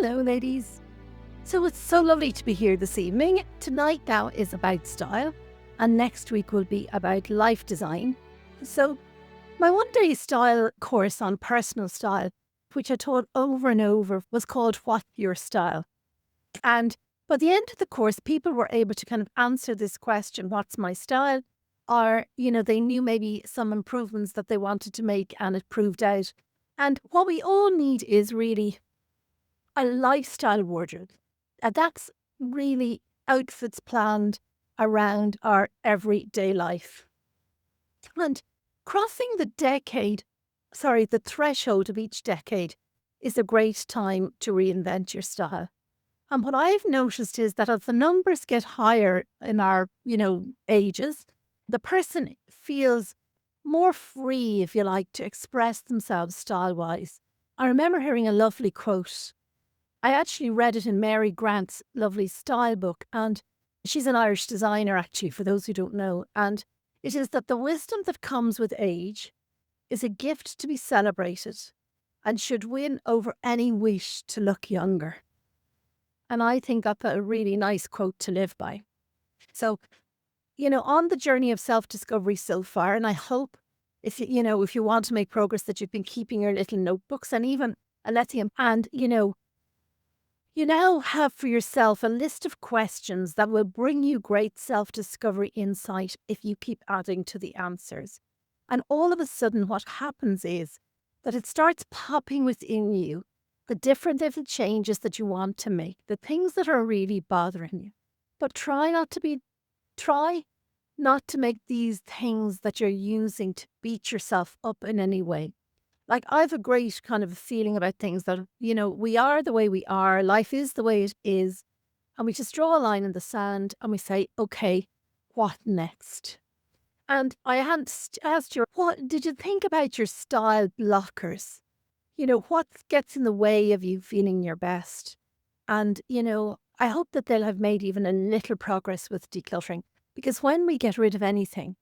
Hello, ladies. So it's so lovely to be here this evening. Tonight now is about style, and next week will be about life design. So, my one day style course on personal style, which I taught over and over, was called What's Your Style? And by the end of the course, people were able to kind of answer this question, what's my style? Or, they knew maybe some improvements that they wanted to make and it proved out. And what we all need is really a lifestyle wardrobe. And that's really outfits planned around our everyday life. And crossing the threshold of each decade is a great time to reinvent your style. And what I've noticed is that as the numbers get higher in our, ages, the person feels more free, if you like, to express themselves style-wise. I remember hearing a lovely quote. I actually read it in Mary Grant's lovely style book, and she's an Irish designer, actually, for those who don't know. And it is that the wisdom that comes with age is a gift to be celebrated and should win over any wish to look younger. And I think that's a really nice quote to live by. So, on the journey of self-discovery so far, and I hope if you want to make progress that you've been keeping your little notebooks and even a lithium and, you now have for yourself a list of questions that will bring you great self-discovery insight if you keep adding to the answers. And all of a sudden, what happens is that it starts popping within you the different little changes that you want to make, the things that are really bothering you. But try not to make these things that you're using to beat yourself up in any way. Like, I have a great kind of feeling about things that, we are the way we are, life is the way it is, and we just draw a line in the sand and we say, okay, what next? And I hadn't asked you, what did you think about your style blockers? What gets in the way of you feeling your best? And, I hope that they'll have made even a little progress with decluttering, because when we get rid of anything,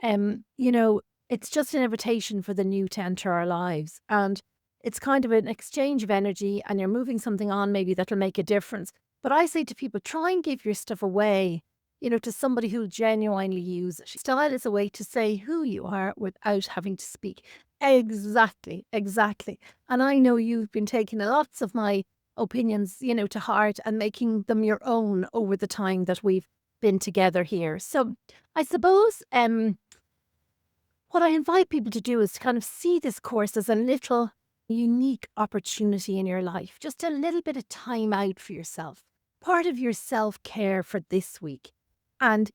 um, you know, it's just an invitation for the new to enter our lives. And it's kind of an exchange of energy, and you're moving something on maybe that'll make a difference. But I say to people, try and give your stuff away, to somebody who'll genuinely use it. Style is a way to say who you are without having to speak. Exactly, exactly. And I know you've been taking lots of my opinions, to heart and making them your own over the time that we've been together here. So I suppose what I invite people to do is to kind of see this course as a little unique opportunity in your life, just a little bit of time out for yourself, part of your self-care for this week. And,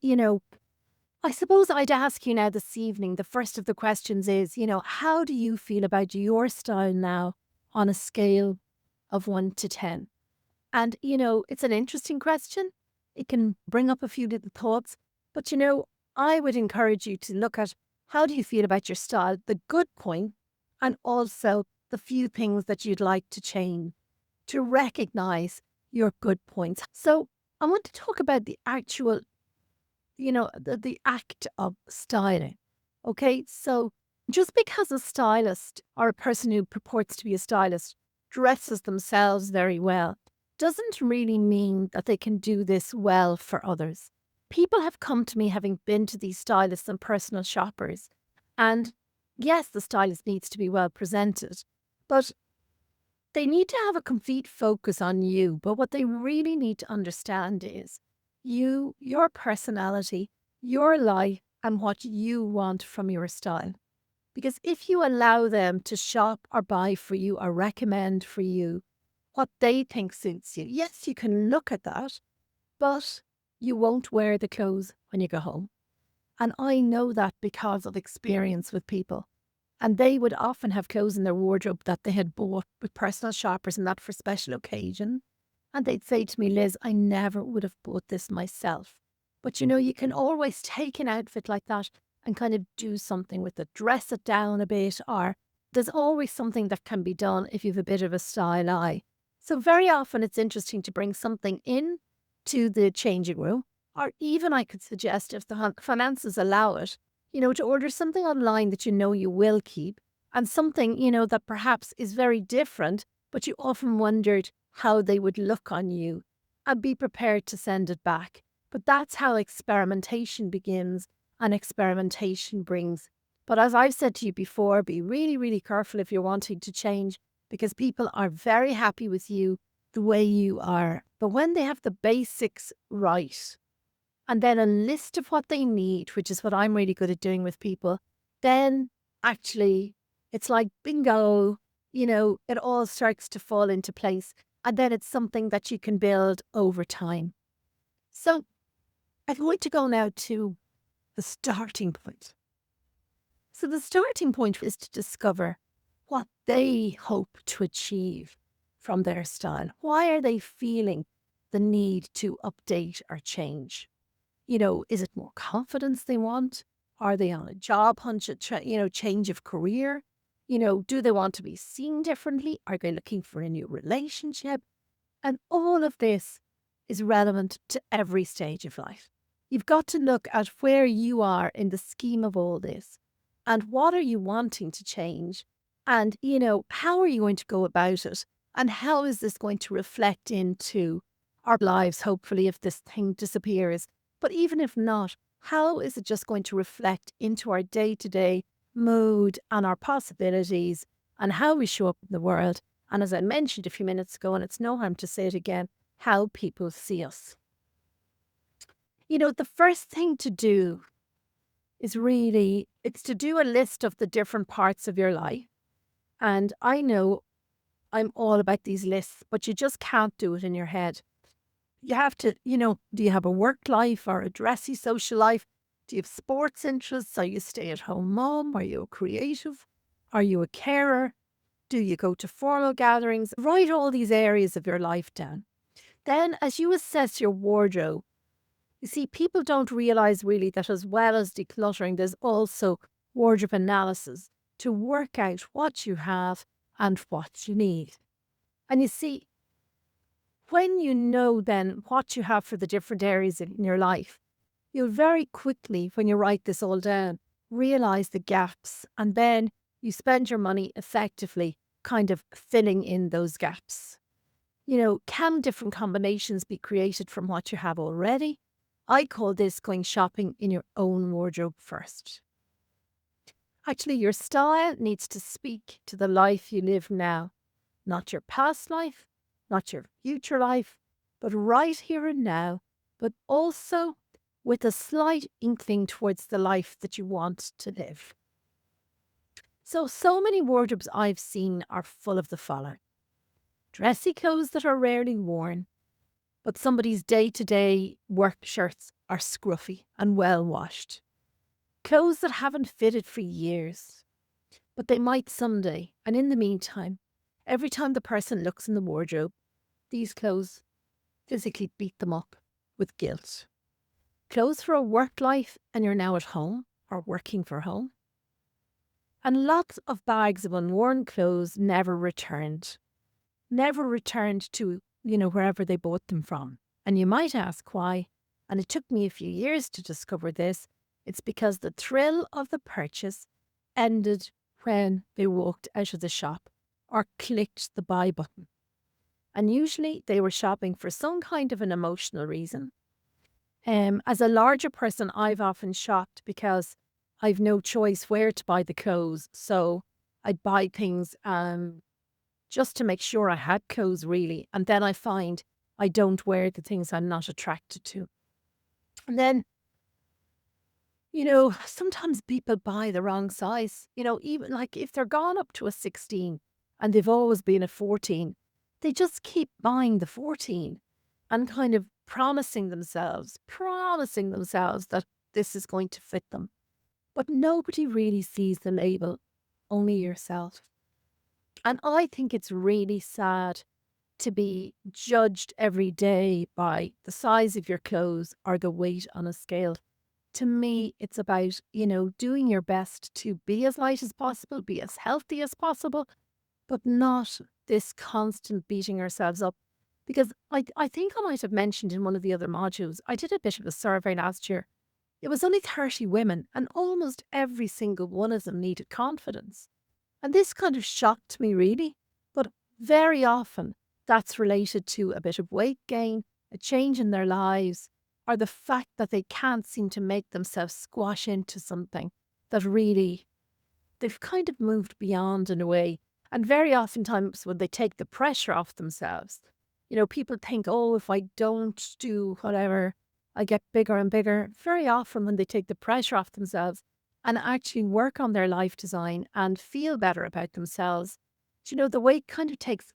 I suppose I'd ask you now this evening, the first of the questions is, how do you feel about your style now on a scale of 1 to 10? And, it's an interesting question. It can bring up a few little thoughts. But, I would encourage you to look at how do you feel about your style, the good point, and also the few things that you'd like to change, to recognize your good points. So I want to talk about the actual, the act of styling. Okay, so just because a stylist or a person who purports to be a stylist dresses themselves very well doesn't really mean that they can do this well for others. People have come to me having been to these stylists and personal shoppers. And yes, the stylist needs to be well presented, but they need to have a complete focus on you. But what they really need to understand is you, your personality, your life, and what you want from your style. Because if you allow them to shop or buy for you or recommend for you what they think suits you, yes, you can look at that, but you won't wear the clothes when you go home. And I know that because of experience with people. And they would often have clothes in their wardrobe that they had bought with personal shoppers and that for special occasion. And they'd say to me, Liz, I never would have bought this myself. But you can always take an outfit like that and kind of do something with it, dress it down a bit, or there's always something that can be done if you've a bit of a style eye. So very often it's interesting to bring something in to the changing room, or even I could suggest if the finances allow it, to order something online that you will keep, and something, that perhaps is very different, but you often wondered, how they would look on you and be prepared to send it back. But that's how experimentation begins and experimentation brings. But as I've said to you before, be really, really careful if you're wanting to change because people are very happy with you the way you are. But when they have the basics right, and then a list of what they need, which is what I'm really good at doing with people, then actually it's like bingo, it all starts to fall into place. And then it's something that you can build over time. So I'm going to go now to the starting point. So the starting point is to discover what they hope to achieve from their style. Why are they feeling the need to update or change? Is it more confidence they want? Are they on a job hunt, change of career? Do they want to be seen differently? Are they looking for a new relationship? And all of this is relevant to every stage of life. You've got to look at where you are in the scheme of all this and what are you wanting to change? And, how are you going to go about it? And how is this going to reflect into our lives, hopefully, if this thing disappears? But even if not, how is it just going to reflect into our day-to-day mood and our possibilities and how we show up in the world? And as I mentioned a few minutes ago, and it's no harm to say it again, how people see us. The first thing to do is it's to do a list of the different parts of your life. And I know I'm all about these lists, but you just can't do it in your head. You have to, do you have a work life or a dressy social life? Do you have sports interests? Are you a stay-at-home mom? Are you a creative? Are you a carer? Do you go to formal gatherings? Write all these areas of your life down. Then, as you assess your wardrobe, you see, people don't realize really that as well as decluttering, there's also wardrobe analysis to work out what you have and what you need. And you see, when you know then what you have for the different areas in your life, you'll very quickly, when you write this all down, realize the gaps. And then you spend your money effectively kind of filling in those gaps. Can different combinations be created from what you have already? I call this going shopping in your own wardrobe first. Actually, your style needs to speak to the life you live now, not your past life, not your future life, but right here and now, but also with a slight inkling towards the life that you want to live. So many wardrobes I've seen are full of the following. Dressy clothes that are rarely worn, but somebody's day-to-day work shirts are scruffy and well washed. Clothes that haven't fitted for years, but they might someday. And in the meantime, every time the person looks in the wardrobe, these clothes physically beat them up with guilt. Clothes for a work life and you're now at home or working for home. And lots of bags of unworn clothes never returned to, wherever they bought them from. And you might ask why. And it took me a few years to discover this. It's because the thrill of the purchase ended when they walked out of the shop or clicked the buy button. And usually they were shopping for some kind of an emotional reason. As a larger person, I've often shopped because I've no choice where to buy the clothes. So I'd buy things just to make sure I had clothes really. And then I find I don't wear the things I'm not attracted to. And then, sometimes people buy the wrong size. Even like if they're gone up to a 16 and they've always been a 14, they just keep buying the 14 and kind of promising themselves that this is going to fit them. But nobody really sees the label, only yourself. And I think it's really sad to be judged every day by the size of your clothes or the weight on a scale. To me, it's about, doing your best to be as light as possible, be as healthy as possible, but not this constant beating ourselves up. Because I think I might have mentioned in one of the other modules, I did a bit of a survey last year. It was only 30 women and almost every single one of them needed confidence. And this kind of shocked me really. But very often that's related to a bit of weight gain, a change in their lives, or the fact that they can't seem to make themselves squash into something that really they've kind of moved beyond in a way. And very oftentimes when they take the pressure off themselves, people think, oh, if I don't do whatever, I get bigger and bigger. Very often when they take the pressure off themselves and actually work on their life design and feel better about themselves, the weight kind of takes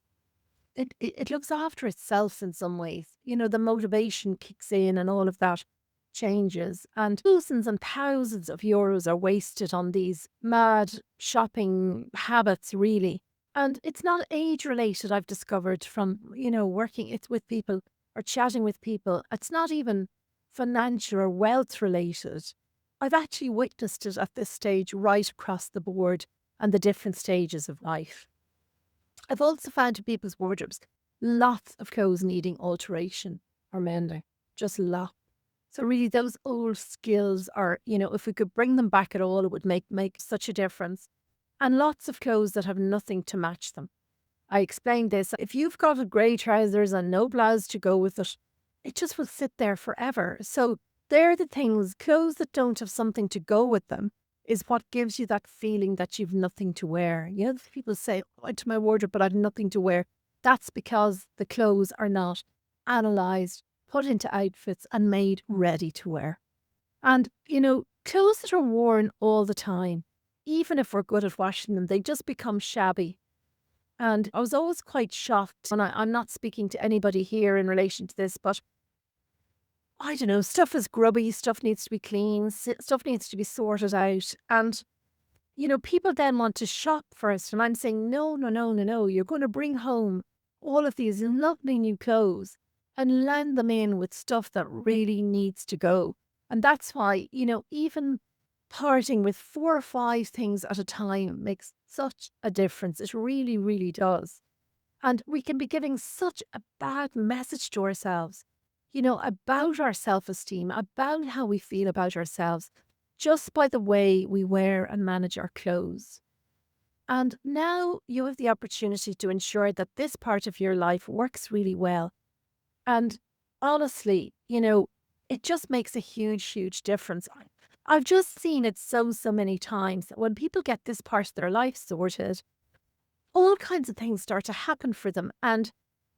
it looks after itself in some ways. The motivation kicks in and all of that changes. And thousands and thousands of euros are wasted on these mad shopping habits, really. And it's not age related, I've discovered from, working it's with people or chatting with people. It's not even financial or wealth related. I've actually witnessed it at this stage right across the board and the different stages of life. I've also found in people's wardrobes lots of clothes needing alteration or mending, just lots. So really, those old skills are, if we could bring them back at all, it would make such a difference. And lots of clothes that have nothing to match them. I explained this. If you've got a grey trousers and no blouse to go with it, it just will sit there forever. So they're the things, clothes that don't have something to go with them is what gives you that feeling that you've nothing to wear. People say, oh, I went to my wardrobe, but I had nothing to wear. That's because the clothes are not analysed, put into outfits and made ready to wear. And, clothes that are worn all the time, even if we're good at washing them, they just become shabby. And I was always quite shocked, and I'm not speaking to anybody here in relation to this, but I don't know, stuff is grubby, stuff needs to be clean, stuff needs to be sorted out. And, people then want to shop first. And I'm saying, no, no, no, no, no. You're going to bring home all of these lovely new clothes and land them in with stuff that really needs to go. And that's why, even parting with 4 or 5 things at a time makes such a difference. It really, really does. And we can be giving such a bad message to ourselves, about our self esteem, about how we feel about ourselves, just by the way we wear and manage our clothes. And now you have the opportunity to ensure that this part of your life works really well. And honestly, it just makes a huge, huge difference. I've just seen it so many times that when people get this part of their life sorted, all kinds of things start to happen for them and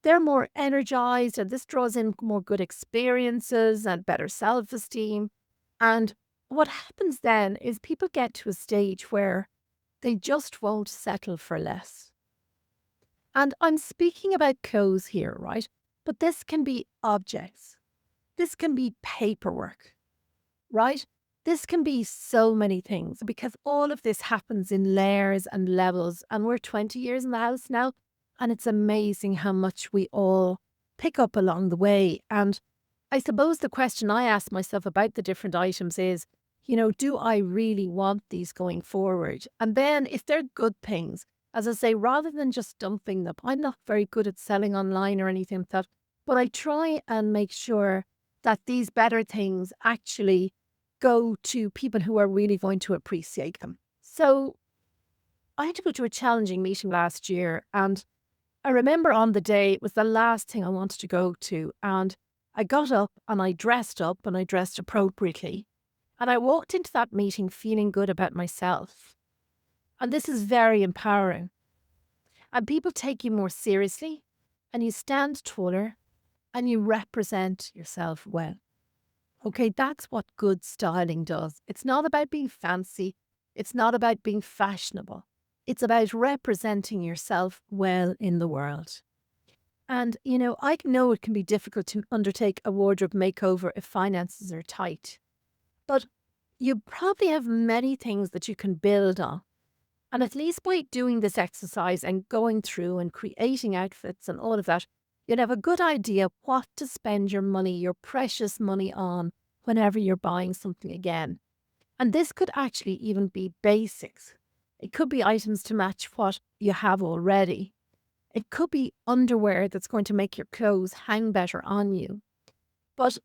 they're more energized and this draws in more good experiences and better self-esteem. And what happens then is people get to a stage where they just won't settle for less. And I'm speaking about clothes here, right? But this can be objects. This can be paperwork, right? This can be so many things because all of this happens in layers and levels. And we're 20 years in the house now. And it's amazing how much we all pick up along the way. And I suppose the question I ask myself about the different items is, do I really want these going forward? And then if they're good things, as I say, rather than just dumping them, I'm not very good at selling online or anything like that, but I try and make sure that these better things actually go to people who are really going to appreciate them. So I had to go to a challenging meeting last year and I remember on the day, it was the last thing I wanted to go to. And I got up and I dressed up and I dressed appropriately. And I walked into that meeting feeling good about myself. And this is very empowering. And people take you more seriously and you stand taller and you represent yourself well. Okay, that's what good styling does. It's not about being fancy. It's not about being fashionable. It's about representing yourself well in the world. And, I know it can be difficult to undertake a wardrobe makeover if finances are tight. But you probably have many things that you can build on. And at least by doing this exercise and going through and creating outfits and all of that, you'll have a good idea what to spend your money, your precious money on whenever you're buying something again. And this could actually even be basics. It could be items to match what you have already. It could be underwear that's going to make your clothes hang better on you. But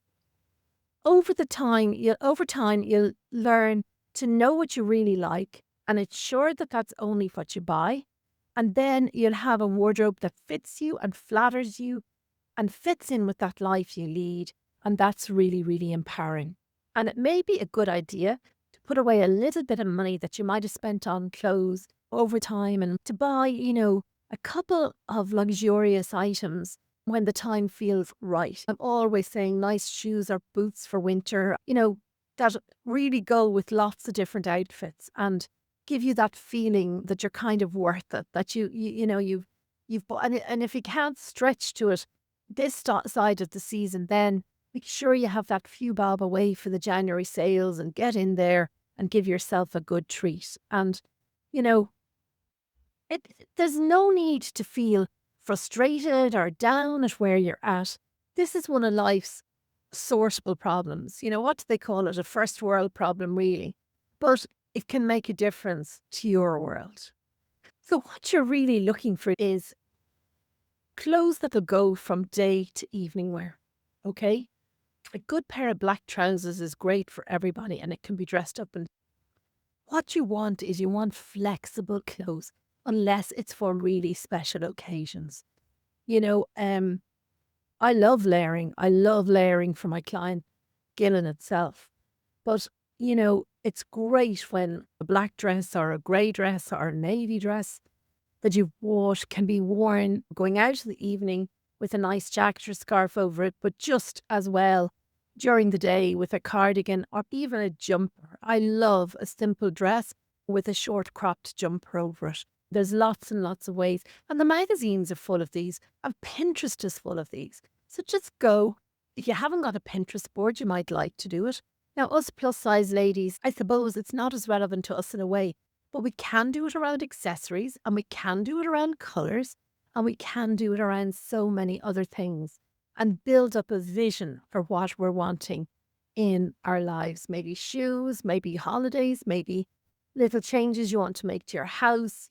over time, you'll learn to know what you really like and ensure that that's only what you buy And then you'll have a wardrobe that fits you and flatters you and fits in with that life you lead. And that's really, really empowering. And it may be a good idea to put away a little bit of money that you might have spent on clothes over time and to buy, a couple of luxurious items when the time feels right. I'm always saying nice shoes or boots for winter, that really go with lots of different outfits and give you that feeling that you're kind of worth it, that you've bought. And if you can't stretch to it this side of the season, then make sure you have that few bob away for the January sales and get in there and give yourself a good treat. And, you know, there's no need to feel frustrated or down at where you're at. This is one of life's sortable problems. What do they call it? A first world problem, really. But it can make a difference to your world. So, what you're really looking for is clothes that'll go from day to evening wear. Okay? A good pair of black trousers is great for everybody and it can be dressed up. And what you want is you want flexible clothes, unless it's for really special occasions. You know, um, I love layering. I love layering for my client, Gillen itself. But, it's great when a black dress or a grey dress or a navy dress that you've bought can be worn going out in the evening with a nice jacket or scarf over it, but just as well during the day with a cardigan or even a jumper. I love a simple dress with a short cropped jumper over it. There's lots and lots of ways. And the magazines are full of these, and Pinterest is full of these. So just go. If you haven't got a Pinterest board, you might like to do it. Now, us plus size ladies, I suppose it's not as relevant to us in a way, but we can do it around accessories and we can do it around colours and we can do it around so many other things and build up a vision for what we're wanting in our lives. Maybe shoes, maybe holidays, maybe little changes you want to make to your house.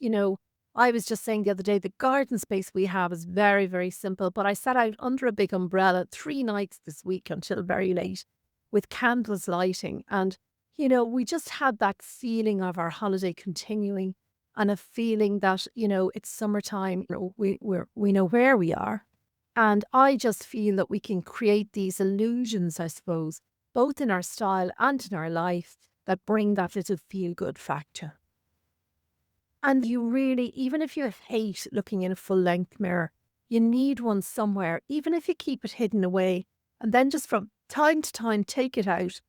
I was just saying the other day, the garden space we have is very, very simple, but I sat out under a big umbrella 3 nights this week until very late with candles lighting. And, we just had that feeling of our holiday continuing and a feeling that, it's summertime, we know where we are. And I just feel that we can create these illusions, I suppose, both in our style and in our life that bring that little feel good factor. And you really, even if you hate looking in a full length mirror, you need one somewhere, even if you keep it hidden away. And then just from time to time, take it out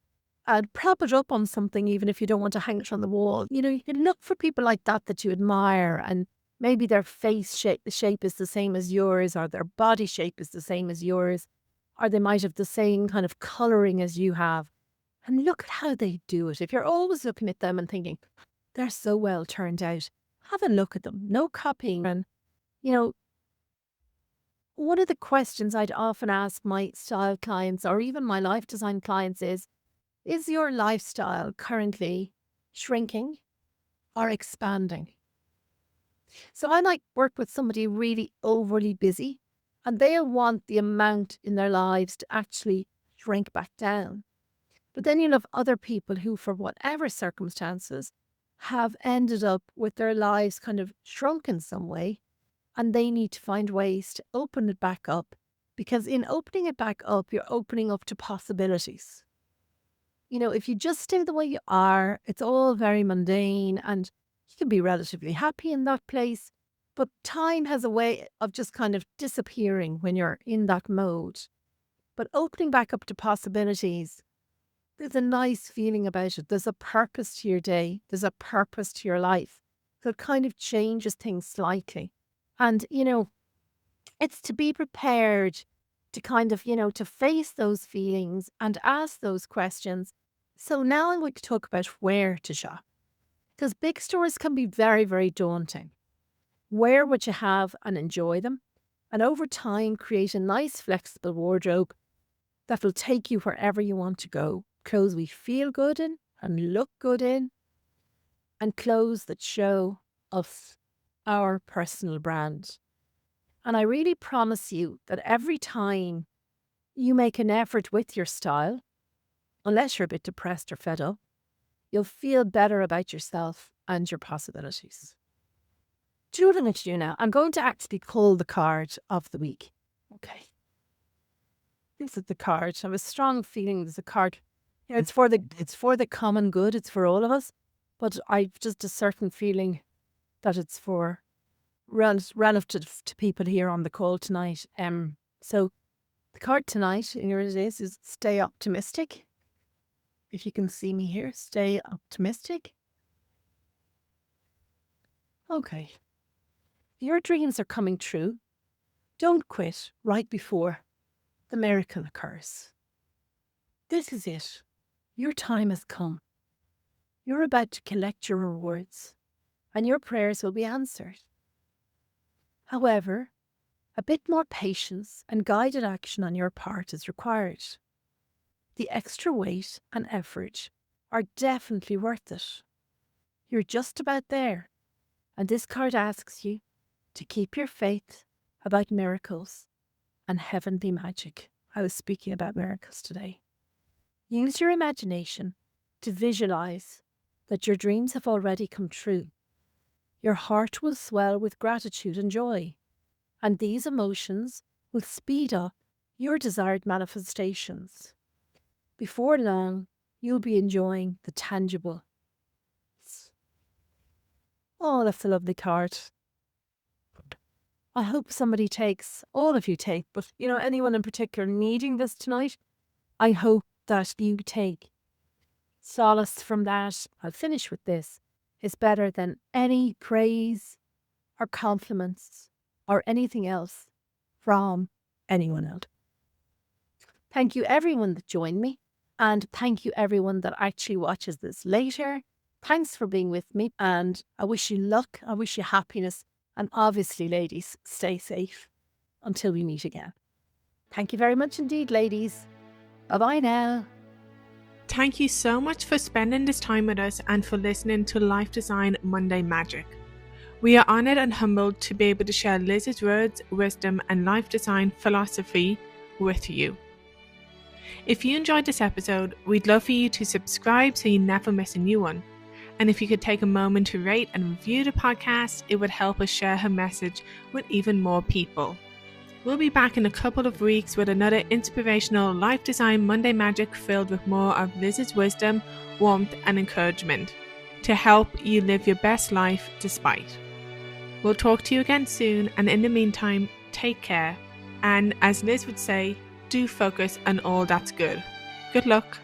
and prop it up on something, even if you don't want to hang it on the wall. You can look for people like that you admire, and maybe their face shape is the same as yours, or their body shape is the same as yours, or they might have the same kind of colouring as you have. And look at how they do it. If you're always looking at them and thinking, they're so well turned out, have a look at them. No copying. And, you know, one of the questions I'd often ask my style clients or even my life design clients is your lifestyle currently shrinking or expanding? So I might work with somebody really overly busy and they'll want the amount in their lives to actually shrink back down. But then you'll have other people who, for whatever circumstances, have ended up with their lives kind of shrunk in some way, and they need to find ways to open it back up. Because in opening it back up, you're opening up to possibilities. If you just stay the way you are, it's all very mundane and you can be relatively happy in that place. But time has a way of just kind of disappearing when you're in that mode. But opening back up to possibilities, there's a nice feeling about it. There's a purpose to your day. There's a purpose to your life. So it kind of changes things slightly. And, it's to be prepared to kind of, to face those feelings and ask those questions. So now I'm going to talk about where to shop. Because big stores can be very, very daunting. Wear what you have and enjoy them. And over time, create a nice, flexible wardrobe that will take you wherever you want to go. Clothes we feel good in and look good in, and clothes that show us our personal brand. And I really promise you that every time you make an effort with your style, unless you're a bit depressed or fed up, you'll feel better about yourself and your possibilities. Do you know what I'm going to do now? I'm going to actually pull the card of the week. Okay. This is the card. I have a strong feeling there's a card. Yeah, it's for the common good. It's for all of us. But I've just a certain feeling that it's for relative to people here on the call tonight. So the card tonight, here it is stay optimistic. If you can see me here, stay optimistic. Okay. Your dreams are coming true. Don't quit right before the miracle occurs. This is it. Your time has come. You're about to collect your rewards, and your prayers will be answered. However, a bit more patience and guided action on your part is required. The extra weight and effort are definitely worth it. You're just about there, and this card asks you to keep your faith about miracles and heavenly magic. I was speaking about miracles today. Use your imagination to visualize that your dreams have already come true. Your heart will swell with gratitude and joy, and these emotions will speed up your desired manifestations. Before long, you'll be enjoying the tangible. Oh, that's a lovely card. I hope somebody takes, all of you take, but anyone in particular needing this tonight, I hope that you take solace from that. I'll finish with this. Is better than any praise or compliments or anything else from anyone else. Thank you everyone that joined me, and thank you everyone that actually watches this later. Thanks for being with me, and I wish you luck, I wish you happiness, and obviously, ladies, stay safe until we meet again. Thank you very much indeed, ladies. Bye-bye now. Thank you so much for spending this time with us and for listening to Life Design Monday Magic. We are honoured and humbled to be able to share Liz's words, wisdom and life design philosophy with you. If you enjoyed this episode, we'd love for you to subscribe so you never miss a new one. And if you could take a moment to rate and review the podcast, it would help us share her message with even more people. We'll be back in a couple of weeks with another inspirational Life Design Monday Magic filled with more of Liz's wisdom, warmth and encouragement to help you live your best life despite. We'll talk to you again soon, and in the meantime, take care. And as Liz would say, do focus on all that's good. Good luck.